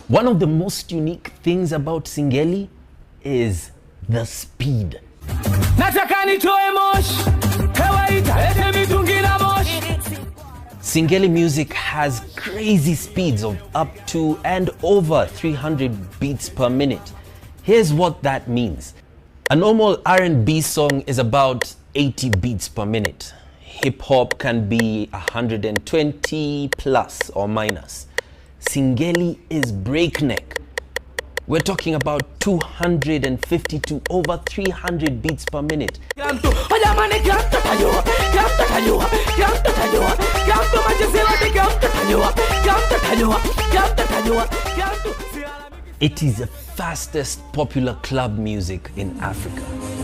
One of the most unique things about Singeli is the speed. Singeli music has crazy speeds of up to and over 300 beats per minute. Here's what that means. A normal R&B song is about 80 beats per minute. Hip hop can be 120 plus or minus. Singeli is breakneck. We're talking about 250 to over 300 beats per minute. It is the fastest popular club music in Africa.